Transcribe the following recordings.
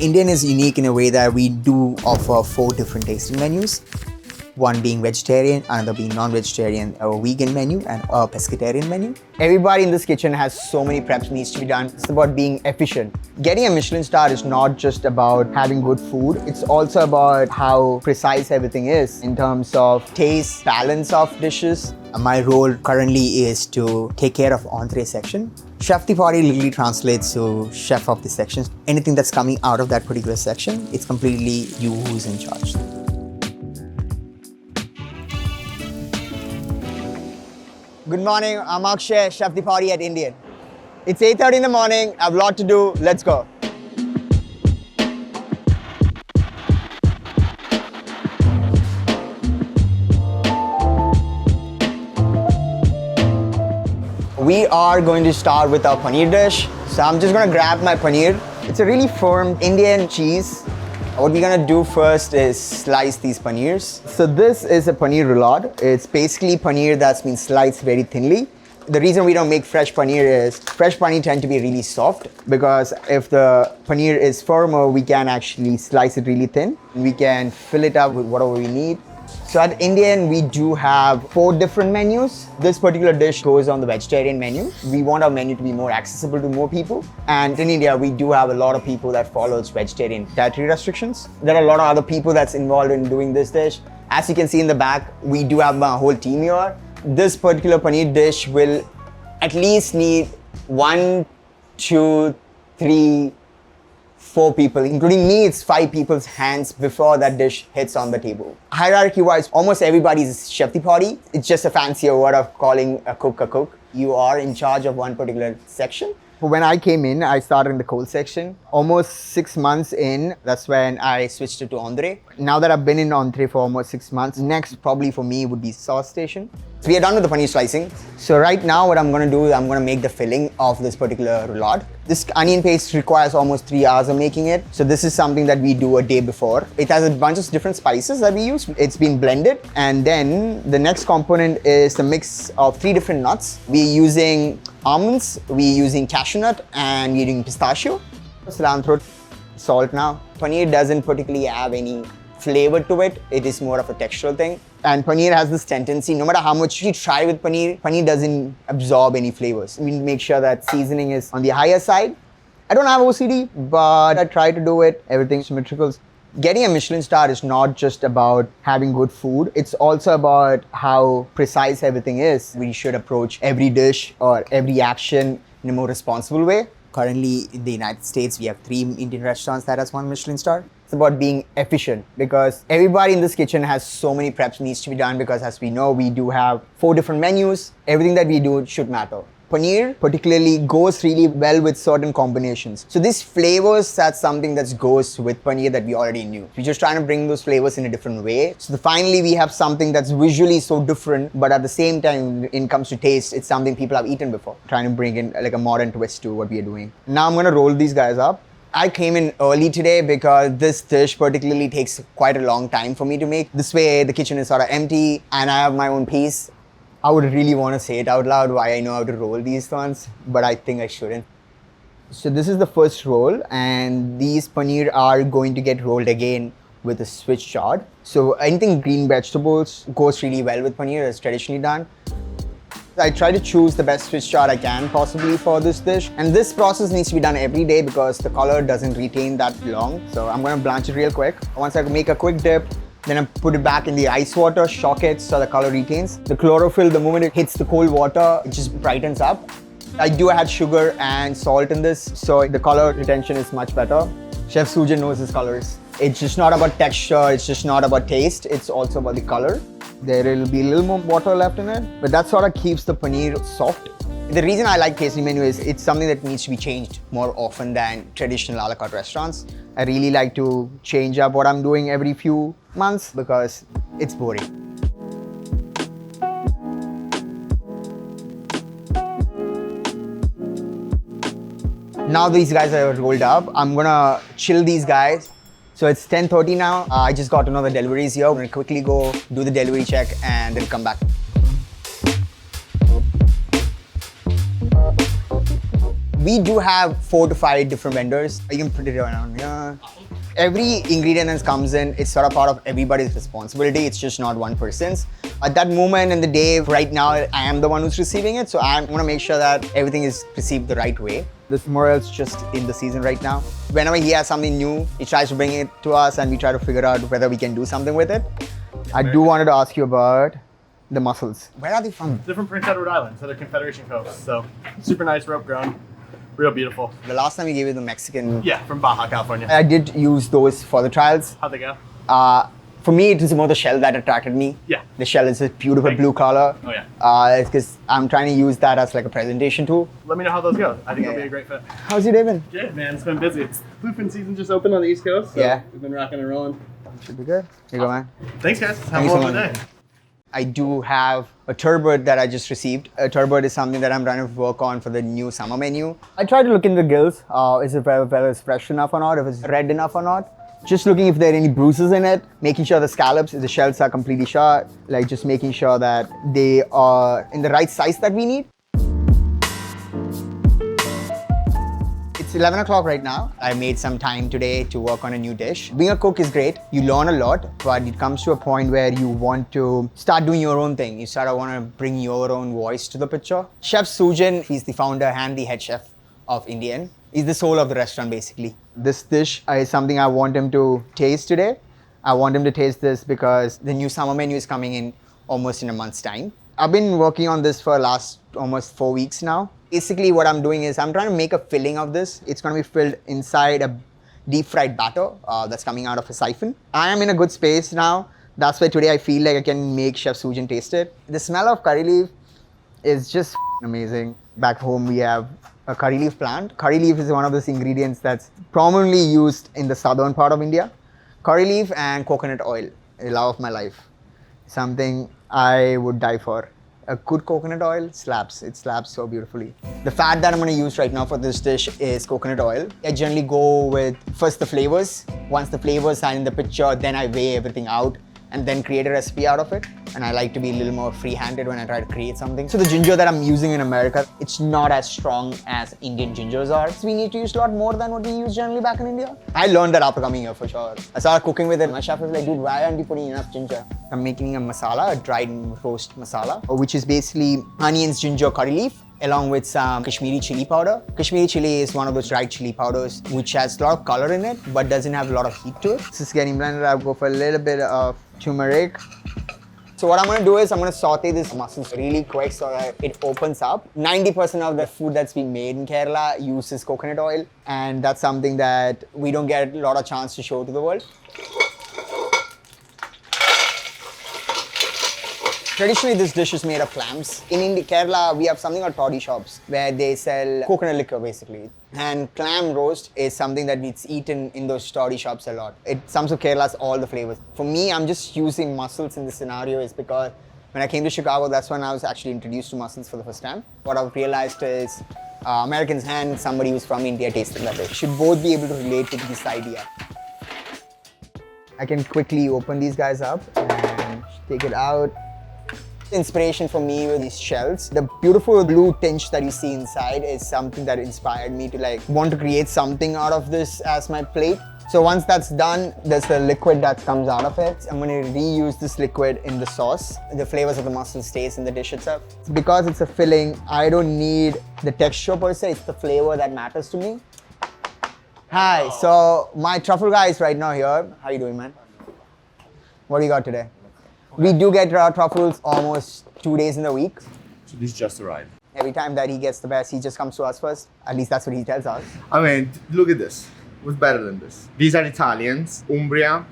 Indienne is unique in a way that we do offer 4 different tasting menus. One being vegetarian, another being non-vegetarian, a vegan menu, and a pescatarian menu. Everybody in this kitchen has so many preps needs to be done. It's about being efficient. Getting a Michelin star is not just about having good food. It's also about how precise everything is in terms of taste, balance of dishes. My role currently is to take care of entree section. Chef de Partie literally translates to chef of the section. Anything that's coming out of that particular section, it's completely you who's in charge. Good morning, I'm Akshay, Chef de Partie at Indienne. It's 8:30 in the morning, I have a lot to do, let's go. We are going to start with our paneer dish. So I'm just gonna grab my paneer. It's a really firm Indian cheese. What we're gonna do first is slice these paneers. So this is a paneer rod. It's basically paneer that's been sliced very thinly. The reason we don't make fresh paneer is fresh paneer tend to be really soft because if the paneer is firmer, we can actually slice it really thin. We can fill it up with whatever we need. So at Indienne, we do have 4 different menus. This particular dish goes on the vegetarian menu. We want our menu to be more accessible to more people. And in India, we do have a lot of people that follows vegetarian dietary restrictions. There are a lot of other people that's involved in doing this dish. As you can see in the back, we do have a whole team here. This particular paneer dish will at least need 1, 2, 3, 4 people, including me, it's 5 people's hands before that dish hits on the table. Hierarchy-wise, almost everybody's chef de partie. It's just a fancier word of calling a cook a cook. You are in charge of one particular section. When I came in, I started in the cold section. Almost 6 months in, that's when I switched it to entree. Now that I've been in entree for almost 6 months, next probably for me would be sauce station. So we are done with the paneer slicing. So right now what I'm gonna do is I'm gonna make the filling of this particular roulade. This onion paste requires almost 3 hours of making it. So this is something that we do a day before. It has a bunch of different spices that we use. It's been blended. And then the next component is a mix of 3 different nuts. We're using almonds, we're using cashew nut, and we're using pistachio. Cilantro, salt now. Paneer doesn't particularly have any flavor to it. It is more of a textural thing. And paneer has this tendency, no matter how much you try with paneer, paneer doesn't absorb any flavors. We make sure that seasoning is on the higher side. I don't have OCD, but I try to do it. Everything's symmetrical. Getting a Michelin star is not just about having good food. It's also about how precise everything is. We should approach every dish or every action in a more responsible way. Currently in the United States, we have 3 Indian restaurants that has 1 Michelin star. It's about being efficient because everybody in this kitchen has so many preps needs to be done because as we know, we do have 4 different menus. Everything that we do should matter. Paneer particularly goes really well with certain combinations. So these flavors, that's something that goes with paneer that we already knew. We're just trying to bring those flavors in a different way. So finally we have something that's visually so different, but at the same time, when it comes to taste, it's something people have eaten before. Trying to bring in like a modern twist to what we are doing. Now I'm gonna roll these guys up. I came in early today because this dish particularly takes quite a long time for me to make. This way the kitchen is sort of empty and I have my own piece. I would really want to say it out loud why I know how to roll these ones, but I think I shouldn't. So this is the first roll and these paneer are going to get rolled again with a Swiss chard. So anything green vegetables goes really well with paneer as traditionally done. I try to choose the best Swiss chard I can possibly for this dish. And this process needs to be done every day because the color doesn't retain that long. So I'm going to blanch it real quick. Once I make a quick dip, then I put it back in the ice water, shock it so the color retains. The chlorophyll, the moment it hits the cold water, it just brightens up. I do add sugar and salt in this, so the color retention is much better. Chef Sujan knows his colors. It's just not about texture, it's just not about taste, it's also about the color. There will be a little more water left in it, but that sort of keeps the paneer soft. The reason I like tasting menu is it's something that needs to be changed more often than traditional a la carte restaurants. I really like to change up what I'm doing every few months because it's boring. Now these guys are rolled up. I'm gonna chill these guys. So it's 10:30 now. I just got another deliveries here. I'm gonna quickly go do the delivery check and then come back. We do have 4 to 5 different vendors. You can put it around here. Every ingredient that comes in, it's sort of part of everybody's responsibility. It's just not one person's. At that moment in the day, right now, I am the one who's receiving it. So I want to make sure that everything is perceived the right way. This morel's just in the season right now. Whenever he has something new, he tries to bring it to us and we try to figure out whether we can do something with it. I do wanted to ask you about the mussels. Where are they from? They're from Prince Edward Island, so they're Confederation coast. So super nice, rope grown, real beautiful. The last time you gave me the Mexican. Yeah, from Baja, California. I did use those for the trials. How'd they go? For me, it was more the shell that attracted me. Yeah. The shell is a beautiful blue color. Oh yeah. It's because I'm trying to use that as like a presentation tool. Let me know how those go. I think it'll be a great fit. How's your day been? Good, man. It's been busy. It's bluefin season just opened on the East Coast. So yeah. We've been rocking and rolling. Should be good. Here you go, man. Thanks, guys. Have a wonderful day. I do have a turbot that I just received. A turbot is something that I'm trying to work on for the new summer menu. I try to look in the gills. Is it whether it's fresh enough or not, if it's red enough or not. Just looking if there are any bruises in it, making sure the scallops, the shells are completely shot, like just making sure that they are in the right size that we need. It's 11 o'clock right now. I made some time today to work on a new dish. Being a cook is great. You learn a lot, but it comes to a point where you want to start doing your own thing. You start to want to bring your own voice to the picture. Chef Sujan, he's the founder and the head chef of Indienne. He's the soul of the restaurant, basically. This dish is something I want him to taste today. I want him to taste this because the new summer menu is coming in almost in a month's time. I've been working on this for the last almost 4 weeks now. Basically, what I'm doing is I'm trying to make a filling of this. It's going to be filled inside a deep fried batter that's coming out of a siphon. I am in a good space now. That's why today I feel like I can make Chef Sujan taste it. The smell of curry leaf is just amazing. Back home, we have a curry leaf plant. Curry leaf is one of those ingredients that's prominently used in the southern part of India. Curry leaf and coconut oil, the love of my life. Something I would die for. A good coconut oil slaps. It slaps so beautifully. The fat that I'm going to use right now for this dish is coconut oil. I generally go with first the flavors. Once the flavors are in the picture, then I weigh everything out and then create a recipe out of it. And I like to be a little more free-handed when I try to create something. So the ginger that I'm using in America, it's not as strong as Indian gingers are. So we need to use a lot more than what we use generally back in India. I learned that after coming here for sure. I started cooking with it. My chef was like, dude, why aren't you putting enough ginger? I'm making a masala, a dried roast masala, which is basically onions, ginger, curry leaf, along with some Kashmiri chili powder. Kashmiri chili is one of those dried chili powders which has a lot of color in it but doesn't have a lot of heat to it. This is getting blended. I'll go for a little bit of turmeric. So what I'm going to do is I'm going to saute this mussels really quick so that it opens up. 90% of the food that's being made in Kerala uses coconut oil, and that's something that we don't get a lot of chance to show to the world. Traditionally, this dish is made of clams. In Kerala, we have something called toddy shops where they sell coconut liquor basically. And clam roast is something that it's eaten in those toddy shops a lot. It sums up Kerala's all the flavors. For me, I'm just using mussels in this scenario is because when I came to Chicago, that's when I was actually introduced to mussels for the first time. What I've realized is Americans and somebody who's from India tasting that dish should both be able to relate to this idea. I can quickly open these guys up and take it out. Inspiration for me with these shells. The beautiful blue tinge that you see inside is something that inspired me to want to create something out of this as my plate. So once that's done, there's the liquid that comes out of it. I'm going to reuse this liquid in the sauce. The flavors of the mussel stays in the dish itself. Because it's a filling, I don't need the texture per se, it's the flavor that matters to me. Hi, so my truffle guy is right now here. How you doing, man? What do you got today? We do get raw truffles almost 2 days in the week. So this just arrived. Every time that he gets the best, he just comes to us first. At least that's what he tells us. I mean, look at this. What's better than this? These are Italians, Umbria,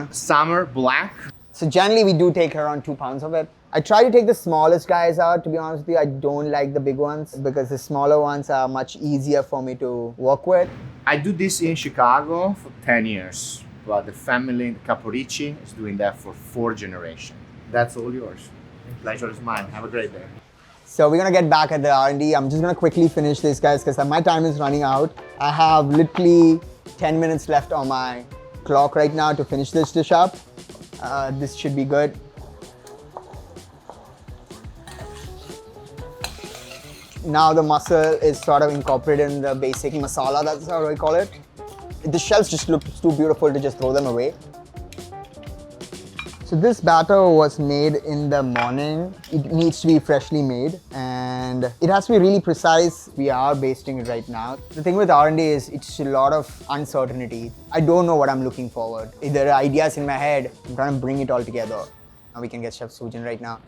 summer, black. So generally we do take around 2 pounds of it. I try to take the smallest guys out, to be honest with you. I don't like the big ones because the smaller ones are much easier for me to work with. I do this in Chicago for 10 years. But the family, Caporici, is doing that for 4 generations. That's all yours. Pleasure is mine. Have a great day. So we're gonna get back at the R&D. I'm just gonna quickly finish this, guys, because my time is running out. I have literally 10 minutes left on my clock right now to finish this dish up. This should be good. Now the mussel is sort of incorporated in the basic masala, that's how I call it. The shells just look too beautiful to just throw them away. So this batter was made in the morning. It needs to be freshly made and it has to be really precise. We are basting it right now. The thing with R&D is it's a lot of uncertainty. I don't know what I'm looking forward. If there are ideas in my head, I'm trying to bring it all together. Now we can get Chef Sujan right now.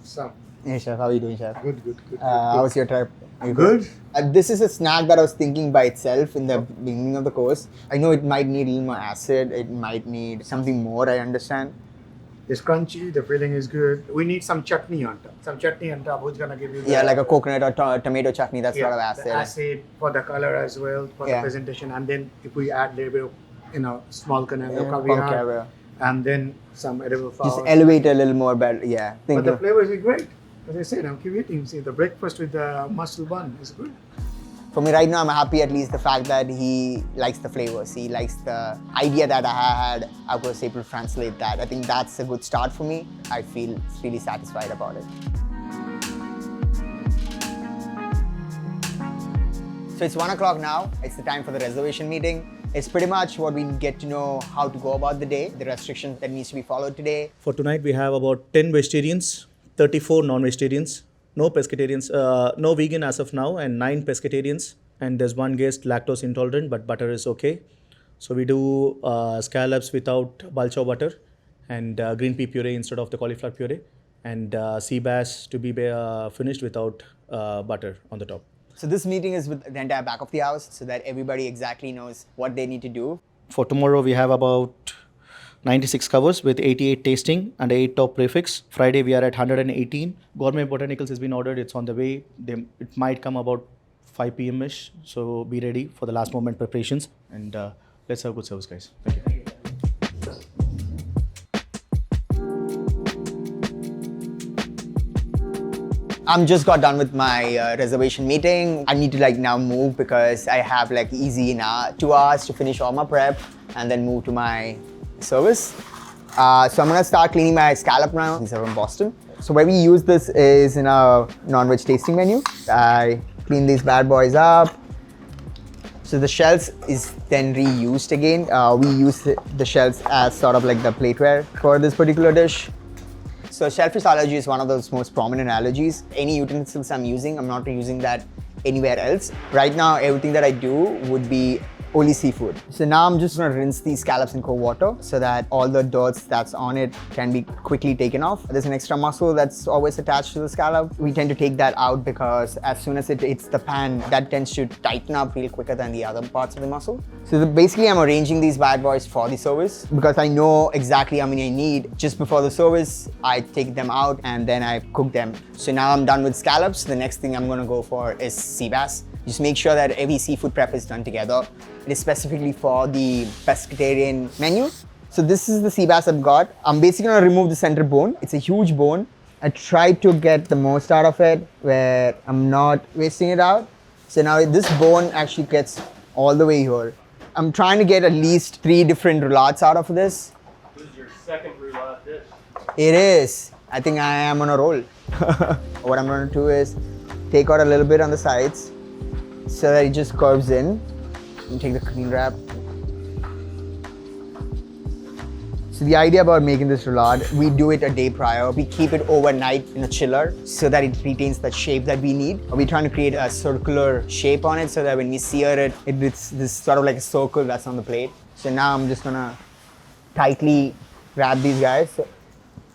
So, Hey Chef, how are you doing, Chef? good. How was your trip? Are you Good. This is a snack that I was thinking by itself in the beginning of the course. I know it might need a little more acid. It might need something more, I understand. It's crunchy, the filling is good. We need some chutney on top. Some chutney on top, who's gonna give you the... Yeah, like a coconut or tomato chutney, that's sort of acid. The acid for the color as well, for the presentation. And then if we add a little bit of, small caviar, caviar. and then some edible flowers. Just elevate a little more better, yeah. But the flavors are great. As I said, I'm keep eating. See, the breakfast with the mussel bun is good. For me right now, I'm happy at least the fact that he likes the flavors. He likes the idea that I had. I was able to translate that. I think that's a good start for me. I feel really satisfied about it. So it's 1 o'clock now. It's the time for the reservation meeting. It's pretty much what we get to know how to go about the day, the restrictions that needs to be followed today. For tonight, we have about 10 vegetarians, 34 non-vegetarians, no pescatarians, no vegan as of now, and 9 pescatarians. And there's one guest lactose intolerant, but butter is okay. So we do scallops without balcha butter and green pea puree instead of the cauliflower puree, and sea bass to be finished without butter on the top. So this meeting is with the entire back of the house so that everybody exactly knows what they need to do. For tomorrow, we have about 96 covers with 88 tasting and 8 top prefix. Friday, we are at 118. Gourmet Botanicals has been ordered. It's on the way. It might come about 5 p.m.-ish. So be ready for the last moment preparations. And let's have good service, guys. Thank you. I'm just got done with my reservation meeting. I need to now move because I have easy 2 hours to finish all my prep and then move to my service. So I'm gonna start cleaning my scallop now. These are from Boston. So where we use this is in our non-veg tasting menu. I clean these bad boys up. So the shells is then reused again. We use the shells as sort of like the plateware for this particular dish. So shellfish allergy is one of those most prominent allergies. Any utensils I'm using, I'm not using that anywhere else. Right now, everything that I do would be only seafood. So now I'm just gonna rinse these scallops in cold water so that all the dirt that's on it can be quickly taken off. There's an extra muscle that's always attached to the scallop. We tend to take that out because as soon as it hits the pan, that tends to tighten up real quicker than the other parts of the muscle. So basically I'm arranging these bad boys for the service because I know exactly how many I need. Just before the service, I take them out and then I cook them. So now I'm done with scallops. The next thing I'm gonna go for is sea bass. Just make sure that every seafood prep is done together. It is specifically for the pescatarian menu. So this is the sea bass I've got. I'm basically gonna remove the center bone. It's a huge bone. I tried to get the most out of it where I'm not wasting it out. So now this bone actually gets all the way here. I'm trying to get at least 3 different roulades out of this. This is your second roulade dish. It is. I think I am on a roll. What I'm gonna do is take out a little bit on the sides so that it just curves in. And take the clean wrap. So the idea about making this roulade, we do it a day prior. We keep it overnight in a chiller so that it retains the shape that we need. We're trying to create a circular shape on it so that when we sear it, it's this sort of like a circle that's on the plate. So now I'm just gonna tightly wrap these guys. So,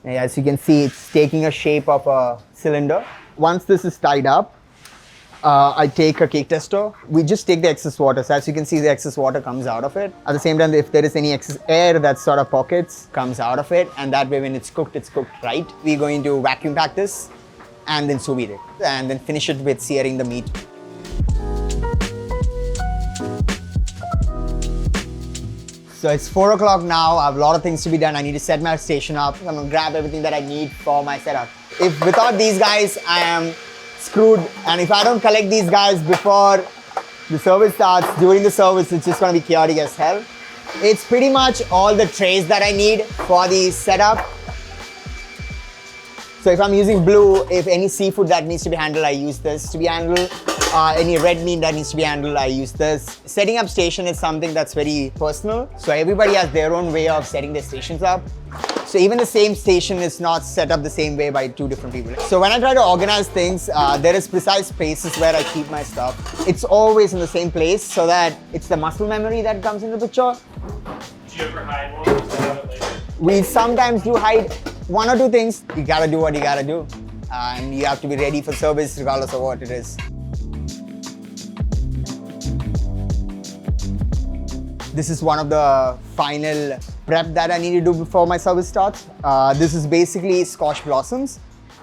as you can see, it's taking a shape of a cylinder. Once this is tied up, I take a cake tester. We just take the excess water. So as you can see, the excess water comes out of it. At the same time, if there is any excess air that sort of pockets, comes out of it. And that way, when it's cooked right. We're going to vacuum pack this and then sous vide it. And then finish it with searing the meat. So it's 4 o'clock now. I have a lot of things to be done. I need to set my station up. I'm gonna grab everything that I need for my setup. If without these guys, I am screwed. And if I don't collect these guys before the service starts, during the service, it's just gonna be chaotic as hell. It's pretty much all the trays that I need for the setup. So if I'm using blue, if any seafood that needs to be handled, I use this to be handled. Any red meat that needs to be handled, I use this. Setting up station is something that's very personal. So everybody has their own way of setting their stations up. So even the same station is not set up the same way by two different people. So when I try to organize things, there is precise places where I keep my stuff. It's always in the same place so that it's the muscle memory that comes into the picture. Do you ever hide one or set it later? We sometimes do hide one or two things. You gotta do what you gotta do. And you have to be ready for service regardless of what it is. This is one of the final prep that I need to do before my service starts. This is basically squash blossoms.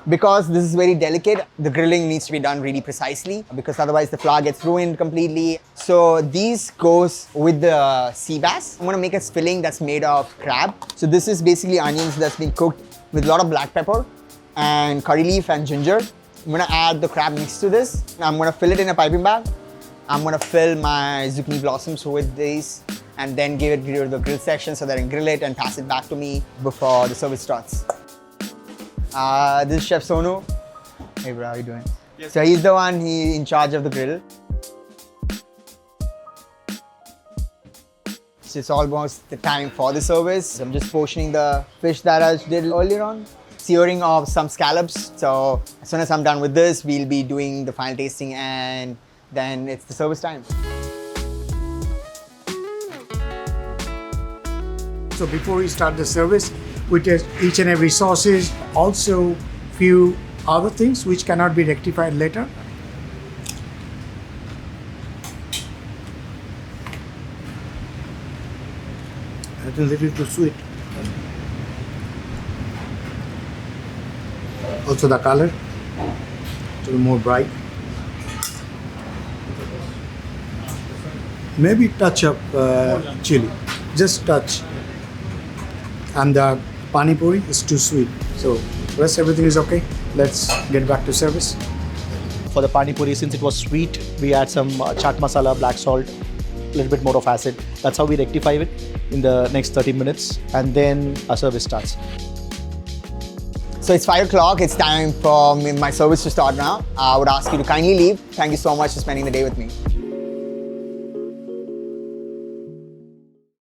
Because this is very delicate, the grilling needs to be done really precisely because otherwise the flour gets ruined completely. So these goes with the sea bass. I'm gonna make a filling that's made of crab. So this is basically onions that's been cooked with a lot of black pepper and curry leaf and ginger. I'm gonna add the crab mix to this. I'm gonna fill it in a piping bag. I'm gonna fill my zucchini blossoms with these and then give it to the grill section so that I can grill it and pass it back to me before the service starts. This is Chef Sonu. Hey bro, how you doing? Yes. So he's the one in charge of the grill. So it's almost the time for the service. I'm just portioning the fish that I did earlier on. Searing of some scallops. So as soon as I'm done with this, we'll be doing the final tasting and then it's the service time. So before we start the service, we test each and every sauces, also few other things which cannot be rectified later. That's a little too sweet. Also the color, a little more bright. Maybe touch of chili, just touch. And the pani puri is too sweet. So rest everything is okay. Let's get back to service. For the pani puri, since it was sweet, we add some chaat masala, black salt, a little bit more of acid. That's how we rectify it in the next 30 minutes. And then our service starts. So it's 5 o'clock. It's time for my service to start now. I would ask you to kindly leave. Thank you so much for spending the day with me.